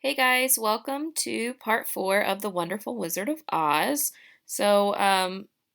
Hey guys, welcome to part 4 of The Wonderful Wizard of Oz. We'll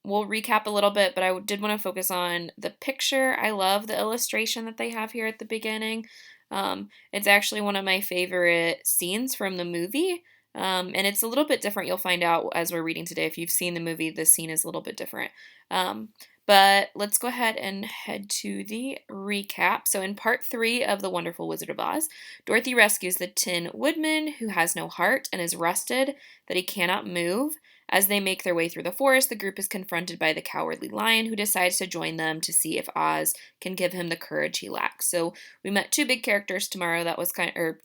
recap a little bit, but I did want to focus on the picture. I love the illustration that they have here at the beginning. It's actually one of my favorite scenes from the movie, and it's a little bit different. You'll find out as we're reading today. If you've seen the movie, this scene is a little bit different. Um, but let's go ahead and head to the recap. So, in part 3 of The Wonderful Wizard of Oz, Dorothy rescues the Tin Woodman, who has no heart and is rusted that he cannot move. As they make their way through the forest, the group is confronted by the Cowardly Lion, who decides to join them to see if Oz can give him the courage he lacks. So we met two big characters tomorrow. That was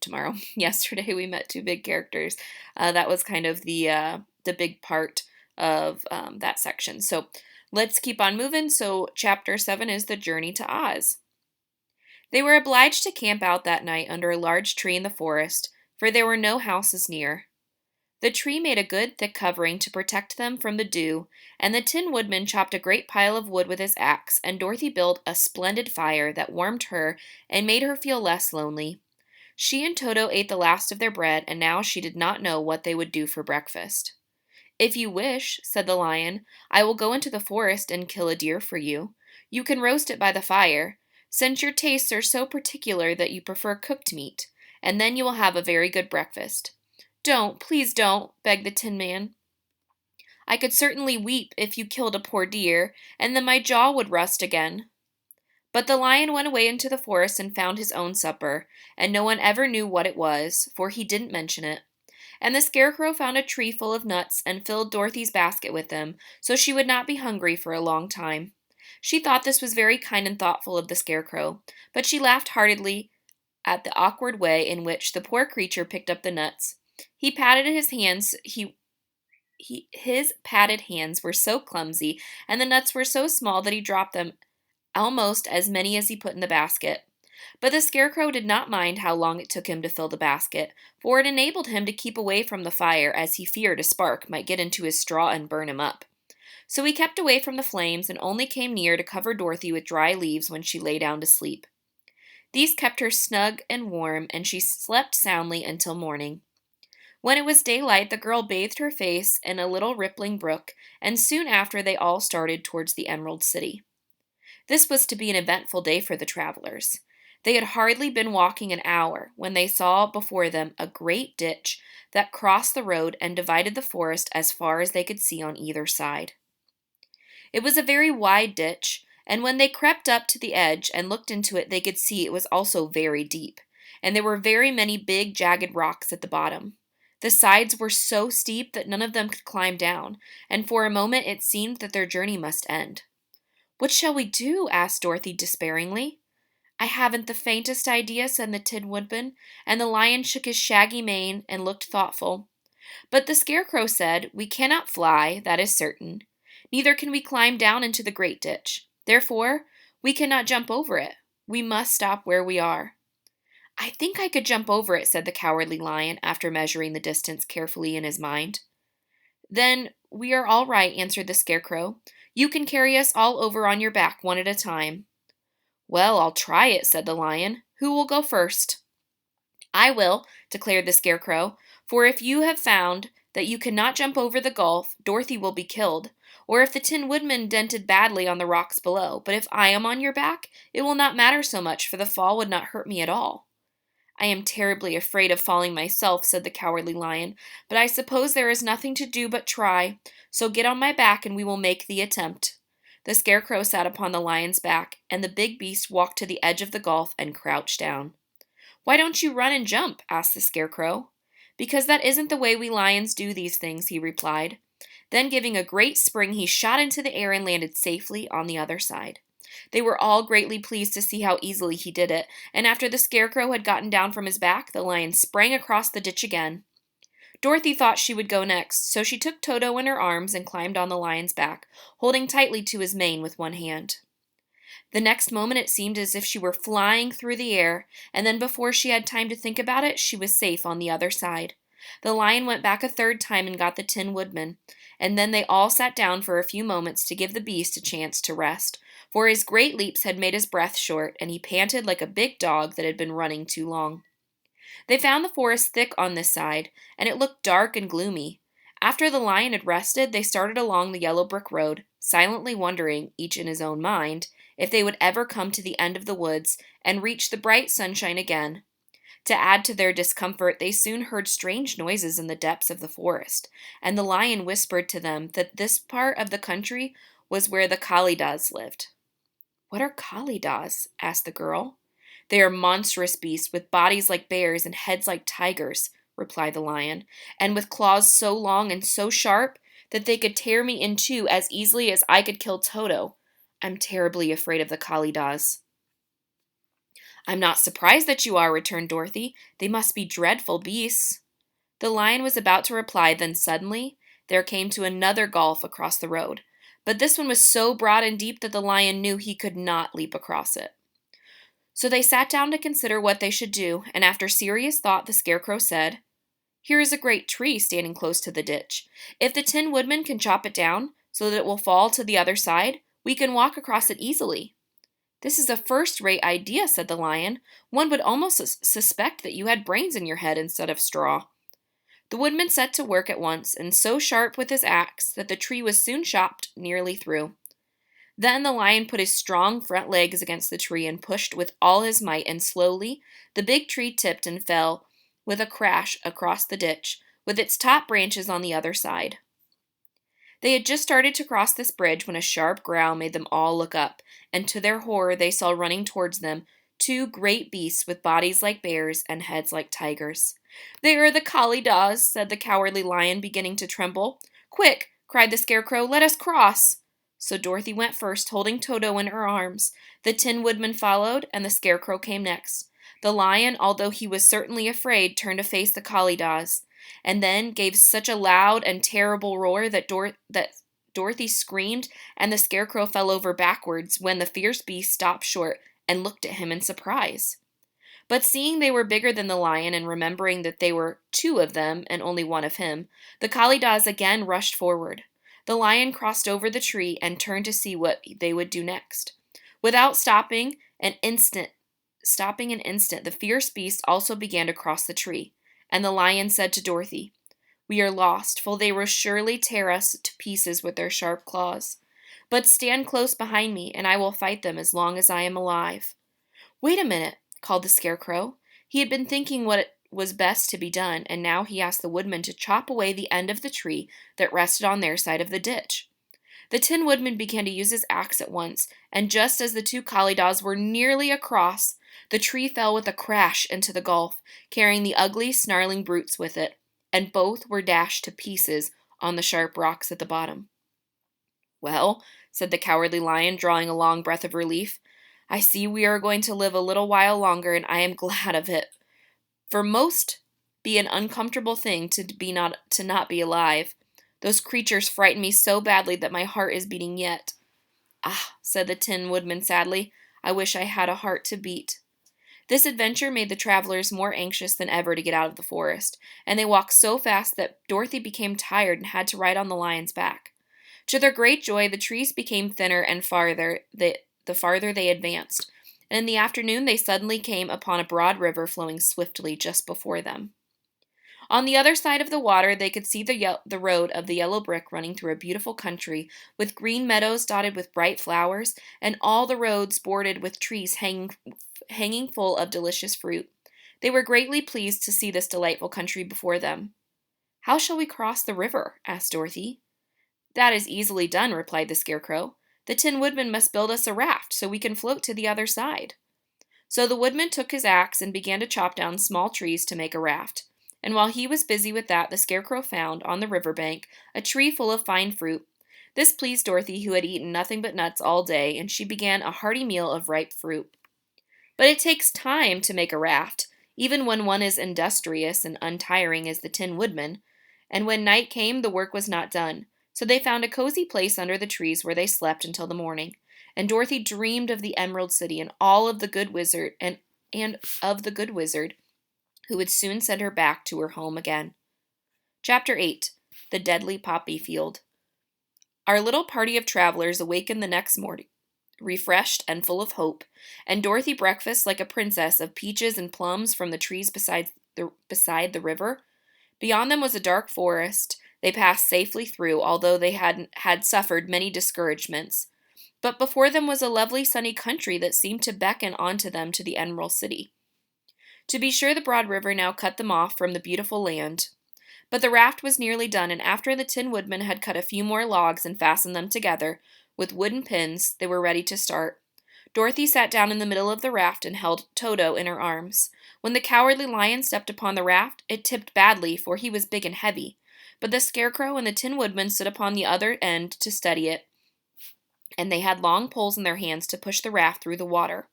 tomorrow. Yesterday we met two big characters. That was kind of the big part of that section. So let's keep on moving. So chapter 7 is the journey to Oz. They were obliged to camp out that night under a large tree in the forest, for there were no houses near. The tree made a good thick covering to protect them from the dew, and the Tin Woodman chopped a great pile of wood with his axe, and Dorothy built a splendid fire that warmed her and made her feel less lonely. She and Toto ate the last of their bread, and now she did not know what they would do for breakfast. If you wish, said the lion, I will go into the forest and kill a deer for you. You can roast it by the fire, since your tastes are so particular that you prefer cooked meat, and then you will have a very good breakfast. Don't, please don't, begged the Tin Man. I could certainly weep if you killed a poor deer, and then my jaw would rust again. But the lion went away into the forest and found his own supper, and no one ever knew what it was, for he didn't mention it. And the Scarecrow found a tree full of nuts and filled Dorothy's basket with them, so she would not be hungry for a long time. She thought this was very kind and thoughtful of the Scarecrow, but she laughed heartily at the awkward way in which the poor creature picked up the nuts. He patted his hands. His padded hands were so clumsy, and the nuts were so small that he dropped them, almost as many as he put in the basket. But the Scarecrow did not mind how long it took him to fill the basket, for it enabled him to keep away from the fire, as he feared a spark might get into his straw and burn him up. So he kept away from the flames and only came near to cover Dorothy with dry leaves when she lay down to sleep. These kept her snug and warm, and she slept soundly until morning. When it was daylight, the girl bathed her face in a little rippling brook, and soon after they all started towards the Emerald City. This was to be an eventful day for the travelers. They had hardly been walking an hour when they saw before them a great ditch that crossed the road and divided the forest as far as they could see on either side. It was a very wide ditch, and when they crept up to the edge and looked into it, they could see it was also very deep, and there were very many big, jagged rocks at the bottom. The sides were so steep that none of them could climb down, and for a moment it seemed that their journey must end. What shall we do? Asked Dorothy despairingly. I haven't the faintest idea, said the Tin Woodman, and the lion shook his shaggy mane and looked thoughtful. But the Scarecrow said, We cannot fly, that is certain. Neither can we climb down into the great ditch. Therefore, we cannot jump over it. We must stop where we are. I think I could jump over it, said the Cowardly Lion, after measuring the distance carefully in his mind. Then we are all right, answered the Scarecrow. You can carry us all over on your back one at a time. Well, I'll try it, said the Lion. Who will go first? I will, declared the Scarecrow, for if you have found that you cannot jump over the gulf, Dorothy will be killed, or if the Tin Woodman dented badly on the rocks below. But if I am on your back, it will not matter so much, for the fall would not hurt me at all. I am terribly afraid of falling myself, said the Cowardly Lion, but I suppose there is nothing to do but try, so get on my back and we will make the attempt. The Scarecrow sat upon the lion's back, and the big beast walked to the edge of the gulf and crouched down. Why don't you run and jump? Asked the Scarecrow. Because that isn't the way we lions do these things, he replied. Then, giving a great spring, he shot into the air and landed safely on the other side. They were all greatly pleased to see how easily he did it, and after the Scarecrow had gotten down from his back, the lion sprang across the ditch again. Dorothy thought she would go next, so she took Toto in her arms and climbed on the lion's back, holding tightly to his mane with one hand. The next moment it seemed as if she were flying through the air, and then before she had time to think about it, she was safe on the other side. The lion went back a third time and got the Tin Woodman, and then they all sat down for a few moments to give the beast a chance to rest, for his great leaps had made his breath short, and he panted like a big dog that had been running too long. They found the forest thick on this side, and it looked dark and gloomy. After the lion had rested, they started along the yellow brick road, silently wondering, each in his own mind, if they would ever come to the end of the woods and reach the bright sunshine again. To add to their discomfort, they soon heard strange noises in the depths of the forest, and the lion whispered to them that this part of the country was where the Kalidas lived. "What are Kalidas?" asked the girl. "They are monstrous beasts with bodies like bears and heads like tigers," replied the lion, "and with claws so long and so sharp that they could tear me in two as easily as I could kill Toto. I'm terribly afraid of the Kalidas." "I'm not surprised that you are," returned Dorothy. "They must be dreadful beasts." The lion was about to reply, then suddenly there came to another gulf across the road. But this one was so broad and deep that the lion knew he could not leap across it. So they sat down to consider what they should do, and after serious thought, the Scarecrow said, "Here is a great tree standing close to the ditch. If the Tin Woodman can chop it down so that it will fall to the other side, we can walk across it easily." "This is a first-rate idea," said the lion. "One would almost suspect that you had brains in your head instead of straw." The woodman set to work at once, and so sharp with his axe that the tree was soon chopped nearly through. Then the lion put his strong front legs against the tree and pushed with all his might, and slowly the big tree tipped and fell with a crash across the ditch, with its top branches on the other side. They had just started to cross this bridge when a sharp growl made them all look up, and to their horror they saw running towards them two great beasts with bodies like bears and heads like tigers. "They are the Kalidas," said the cowardly lion, beginning to tremble. "Quick!" cried the Scarecrow. "Let us cross!" So Dorothy went first, holding Toto in her arms. The Tin Woodman followed, and the Scarecrow came next. The lion, although he was certainly afraid, turned to face the Kalidas, and then gave such a loud and terrible roar that Dorothy screamed, and the Scarecrow fell over backwards when the fierce beast stopped short and looked at him in surprise. But seeing they were bigger than the lion, and remembering that they were two of them and only one of him, the Kalidas again rushed forward. The lion crossed over the tree and turned to see what they would do next. Without stopping an instant, the fierce beast also began to cross the tree, and the lion said to Dorothy, "We are lost, for they will surely tear us to pieces with their sharp claws. But stand close behind me, and I will fight them as long as I am alive." "Wait a minute," called the Scarecrow. He had been thinking what was best to be done, and now he asked the Woodman to chop away the end of the tree that rested on their side of the ditch. The Tin Woodman began to use his axe at once, and just as the two Kalidas were nearly across, the tree fell with a crash into the gulf, carrying the ugly, snarling brutes with it, and both were dashed to pieces on the sharp rocks at the bottom. "Well," said the Cowardly Lion, drawing a long breath of relief, "I see we are going to live a little while longer, and I am glad of it. For most be an uncomfortable thing to not be alive. Those creatures frighten me so badly that my heart is beating yet." "Ah," said the Tin Woodman sadly, "I wish I had a heart to beat." This adventure made the travelers more anxious than ever to get out of the forest, and they walked so fast that Dorothy became tired and had to ride on the lion's back. To their great joy, the trees became thinner and farther the farther they advanced, and in the afternoon they suddenly came upon a broad river flowing swiftly just before them. On the other side of the water they could see the road of the yellow brick running through a beautiful country, with green meadows dotted with bright flowers, and all the roads bordered with trees hanging full of delicious fruit. They were greatly pleased to see this delightful country before them. "How shall we cross the river?" asked Dorothy. "That is easily done," replied the Scarecrow. "The Tin Woodman must build us a raft so we can float to the other side." So the Woodman took his axe and began to chop down small trees to make a raft. And while he was busy with that, the Scarecrow found, on the river bank, a tree full of fine fruit. This pleased Dorothy, who had eaten nothing but nuts all day, and she began a hearty meal of ripe fruit. But it takes time to make a raft, even when one is industrious and untiring as the Tin Woodman, and when night came the work was not done. So they found a cozy place under the trees where they slept until the morning, and Dorothy dreamed of the Emerald City and all of the good wizard and of the good wizard who would soon send her back to her home again. Chapter 8. The Deadly Poppy Field. Our little party of travelers awakened the next morning, refreshed and full of hope, and Dorothy breakfasted like a princess of peaches and plums from the trees beside the river. Beyond them was a dark forest. They passed safely through, although they had suffered many discouragements. But before them was a lovely sunny country that seemed to beckon on to them to the Emerald City. To be sure, the broad river now cut them off from the beautiful land. But the raft was nearly done, and after the Tin Woodman had cut a few more logs and fastened them together with wooden pins, they were ready to start. Dorothy sat down in the middle of the raft and held Toto in her arms. When the Cowardly Lion stepped upon the raft, it tipped badly, for he was big and heavy. But the Scarecrow and the Tin Woodman stood upon the other end to steady it, and they had long poles in their hands to push the raft through the water.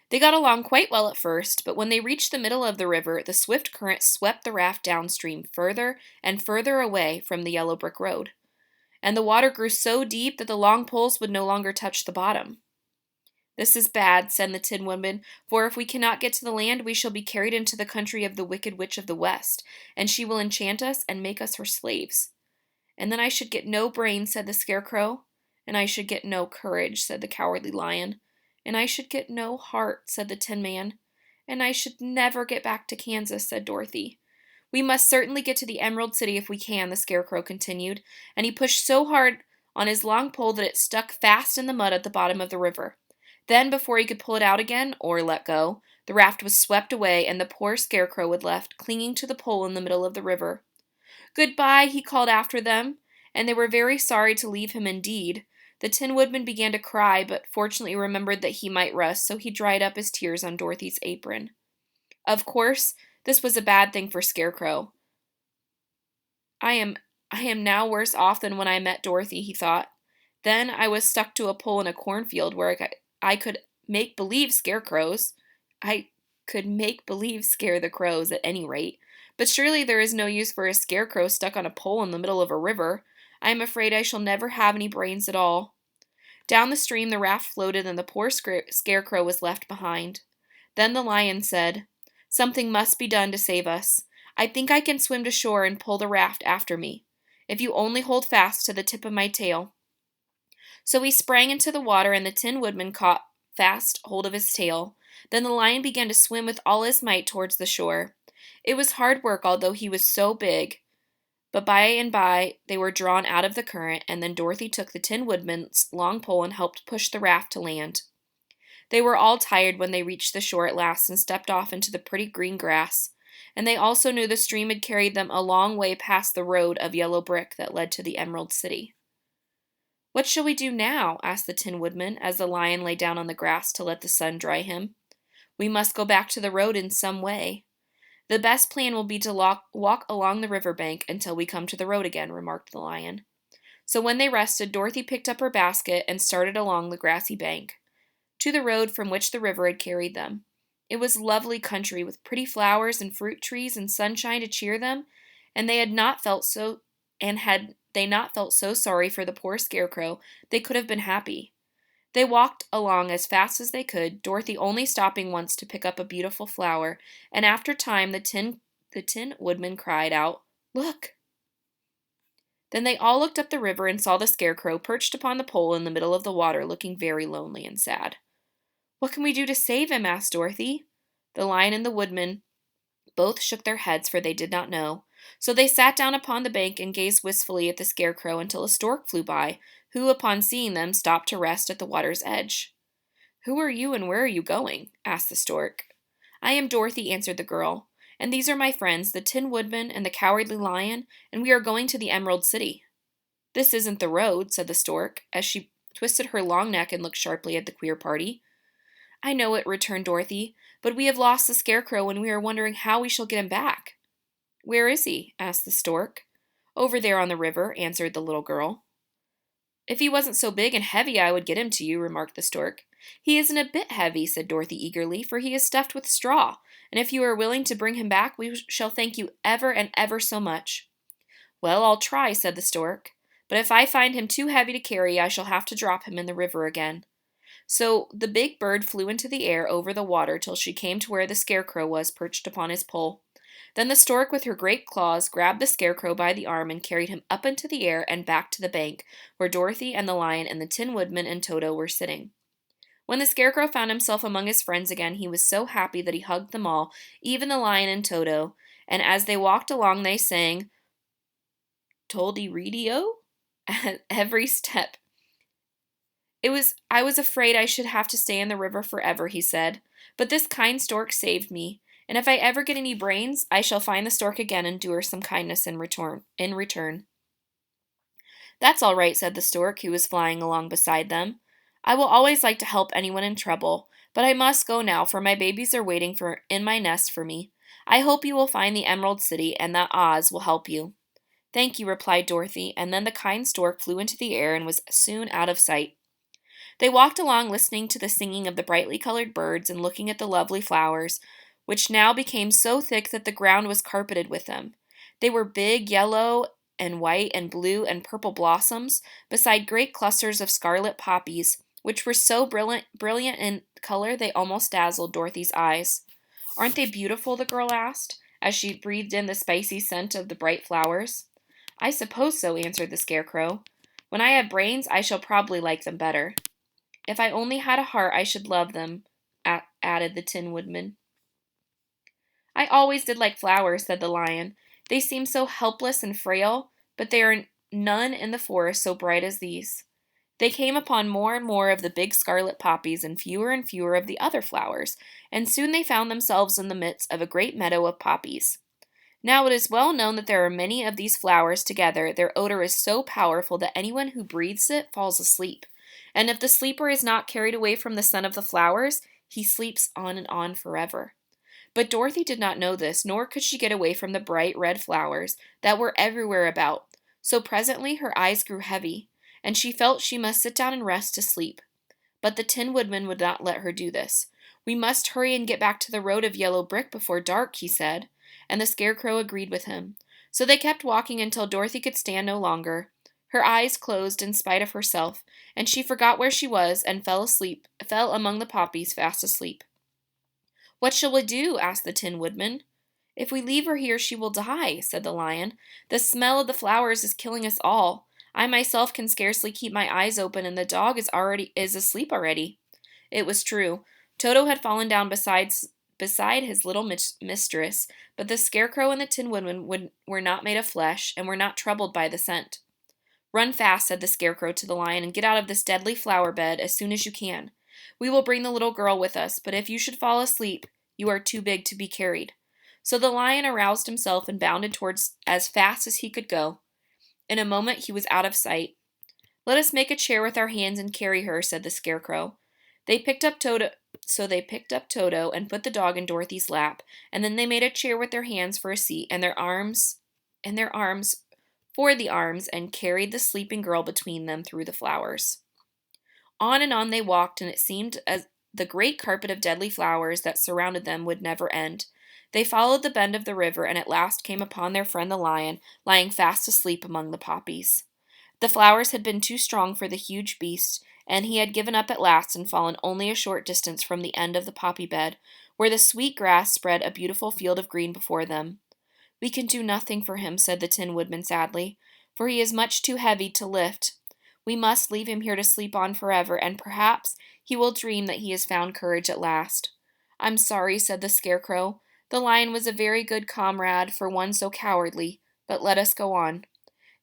They got along quite well at first, but when they reached the middle of the river, the swift current swept the raft downstream further and further away from the yellow brick road, and the water grew so deep that the long poles would no longer touch the bottom. "This is bad," said the Tin Woodman, "for if we cannot get to the land, we shall be carried into the country of the Wicked Witch of the West, and she will enchant us and make us her slaves." "And then I should get no brains," said the Scarecrow. "And I should get no courage," said the Cowardly Lion. "And I should get no heart," said the Tin Man. "And I should never get back to Kansas," said Dorothy. "We must certainly get to the Emerald City if we can," the Scarecrow continued, and he pushed so hard on his long pole that it stuck fast in the mud at the bottom of the river. Then, before he could pull it out again, or let go, the raft was swept away, and the poor Scarecrow was left clinging to the pole in the middle of the river. "Goodbye," he called after them, and they were very sorry to leave him indeed. The Tin Woodman began to cry, but fortunately remembered that he might rust, so he dried up his tears on Dorothy's apron. Of course, this was a bad thing for Scarecrow. I am now worse off than when I met Dorothy," he thought. "Then I was stuck to a pole in a cornfield where I could make believe scare crows. I could make believe scare the crows at any rate. But surely there is no use for a scarecrow stuck on a pole in the middle of a river. I am afraid I shall never have any brains at all." Down the stream the raft floated, and the poor Scarecrow was left behind. Then the Lion said, "Something must be done to save us. I think I can swim to shore and pull the raft after me, if you only hold fast to the tip of my tail." So he sprang into the water, and the Tin Woodman caught fast hold of his tail. Then the Lion began to swim with all his might towards the shore. It was hard work, although he was so big. But by and by they were drawn out of the current, and then Dorothy took the Tin Woodman's long pole and helped push the raft to land. They were all tired when they reached the shore at last and stepped off into the pretty green grass, and they also knew the stream had carried them a long way past the road of yellow brick that led to the Emerald City. "What shall we do now?" asked the Tin Woodman, as the Lion lay down on the grass to let the sun dry him. "We must go back to the road in some way." "The best plan will be to walk along the river bank until we come to the road again," remarked the Lion. So when they rested, Dorothy picked up her basket and started along the grassy bank, to the road from which the river had carried them. It was lovely country, with pretty flowers and fruit trees and sunshine to cheer them, and had they not felt so sorry for the poor Scarecrow, they could have been happy. They walked along as fast as they could, Dorothy only stopping once to pick up a beautiful flower, and after time the Tin Woodman cried out, "Look!" Then they all looked up the river and saw the Scarecrow perched upon the pole in the middle of the water, looking very lonely and sad. "What can we do to save him?" asked Dorothy. The Lion and the Woodman both shook their heads, for they did not know. So they sat down upon the bank and gazed wistfully at the Scarecrow until a stork flew by, who, upon seeing them, stopped to rest at the water's edge. "Who are you and where are you going?" asked the stork. "I am Dorothy," answered the girl, "and these are my friends, the Tin Woodman and the Cowardly Lion, and we are going to the Emerald City." "This isn't the road," said the stork, as she twisted her long neck and looked sharply at the queer party. "I know it," returned Dorothy, "but we have lost the Scarecrow, and we are wondering how we shall get him back." "Where is he?" asked the stork. "Over there on the river," answered the little girl. "If he wasn't so big and heavy, I would get him to you," remarked the stork. "He isn't a bit heavy," said Dorothy eagerly, "for he is stuffed with straw, and if you are willing to bring him back, we shall thank you ever and ever so much." "Well, I'll try," said the stork, "but if I find him too heavy to carry, I shall have to drop him in the river again." So the big bird flew into the air over the water till she came to where the Scarecrow was perched upon his pole. Then the stork, with her great claws, grabbed the Scarecrow by the arm and carried him up into the air and back to the bank, where Dorothy and the Lion and the Tin Woodman and Toto were sitting. When the Scarecrow found himself among his friends again, he was so happy that he hugged them all, even the lion and Toto, and as they walked along they sang Toldy Reedio at every step. I was afraid I should have to stay in the river forever, he said, but this kind stork saved me, and if I ever get any brains, I shall find the stork again and do her some kindness in return. That's all right, said the stork, who was flying along beside them. I will always like to help anyone in trouble, but I must go now, for my babies are waiting in my nest for me. I hope you will find the Emerald City and that Oz will help you. Thank you, replied Dorothy, and then the kind stork flew into the air and was soon out of sight. They walked along listening to the singing of the brightly colored birds and looking at the lovely flowers, which now became so thick that the ground was carpeted with them. They were big yellow and white and blue and purple blossoms, beside great clusters of scarlet poppies, which were so brilliant in color they almost dazzled Dorothy's eyes. Aren't they beautiful? The girl asked, as she breathed in the spicy scent of the bright flowers. I suppose so, answered the Scarecrow. When I have brains, I shall probably like them better. If I only had a heart, I should love them, added the Tin Woodman. I always did like flowers, said the Lion. They seem so helpless and frail, but there are none in the forest so bright as these. They came upon more and more of the big scarlet poppies and fewer of the other flowers, and soon they found themselves in the midst of a great meadow of poppies. Now it is well known that there are many of these flowers together. Their odor is so powerful that anyone who breathes it falls asleep. And if the sleeper is not carried away from the scent of the flowers, he sleeps on and on forever. But Dorothy did not know this, nor could she get away from the bright red flowers that were everywhere about. So presently her eyes grew heavy, and she felt she must sit down and rest to sleep. But the Tin Woodman would not let her do this. We must hurry and get back to the road of yellow brick before dark, he said, and the Scarecrow agreed with him. So they kept walking until Dorothy could stand no longer. Her eyes closed in spite of herself, and she forgot where she was and fell among the poppies fast asleep. What shall we do? Asked the Tin Woodman. If we leave her here, she will die, said the Lion. The smell of the flowers is killing us all. I myself can scarcely keep my eyes open, and the dog is asleep already. It was true. Toto had fallen down beside his little mistress, but the Scarecrow and the Tin Woodman were not made of flesh, and were not troubled by the scent. Run fast, said the Scarecrow to the Lion, and get out of this deadly flower bed as soon as you can. We will bring the little girl with us, but if you should fall asleep, you are too big to be carried. So the Lion aroused himself and bounded towards as fast as he could go. In a moment he was out of sight. Let us make a chair with our hands and carry her, said the Scarecrow. They picked up Toto, so they picked up Toto and put the dog in Dorothy's lap, and then they made a chair with their hands for a seat and their arms for the arms, and carried the sleeping girl between them through the flowers. On and on they walked, and it seemed as the great carpet of deadly flowers that surrounded them would never end. They followed the bend of the river, and at last came upon their friend the Lion, lying fast asleep among the poppies. The flowers had been too strong for the huge beast, and he had given up at last and fallen only a short distance from the end of the poppy bed, where the sweet grass spread a beautiful field of green before them. We can do nothing for him, said the Tin Woodman sadly, for he is much too heavy to lift. We must leave him here to sleep on forever, and perhaps he will dream that he has found courage at last. I'm sorry, said the Scarecrow. The Lion was a very good comrade for one so cowardly, but let us go on.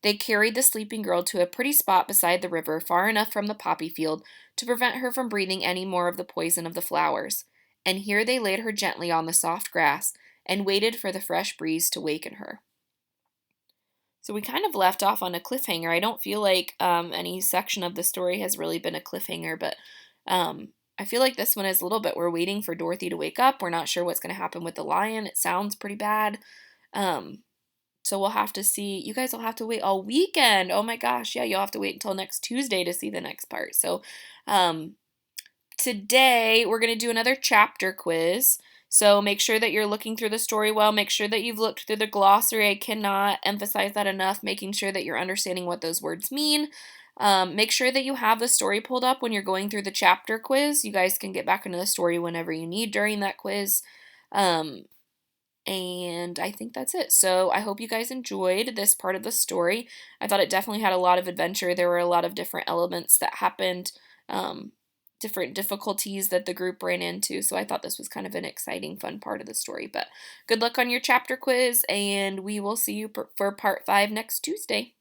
They carried the sleeping girl to a pretty spot beside the river, far enough from the poppy field to prevent her from breathing any more of the poison of the flowers, and here they laid her gently on the soft grass and waited for the fresh breeze to waken her. So we kind of left off on a cliffhanger. I don't feel like any section of the story has really been a cliffhanger, but I feel like this one is a little bit. We're waiting for Dorothy to wake up. We're not sure what's going to happen with the lion. It sounds pretty bad. So we'll have to see. You guys will have to wait all weekend. Oh my gosh, yeah, you'll have to wait until next Tuesday to see the next part. So today we're going to do another chapter quiz. So make sure that you're looking through the story well. Make sure that you've looked through the glossary. I cannot emphasize that enough, making sure that you're understanding what those words mean. Make sure that you have the story pulled up when you're going through the chapter quiz. You guys can get back into the story whenever you need during that quiz. And I think that's it. So I hope you guys enjoyed this part of the story. I thought it definitely had a lot of adventure. There were a lot of different elements that happened. different difficulties that the group ran into. So I thought this was kind of an exciting, fun part of the story. But good luck on your chapter quiz, and we will see you for part 5 next Tuesday.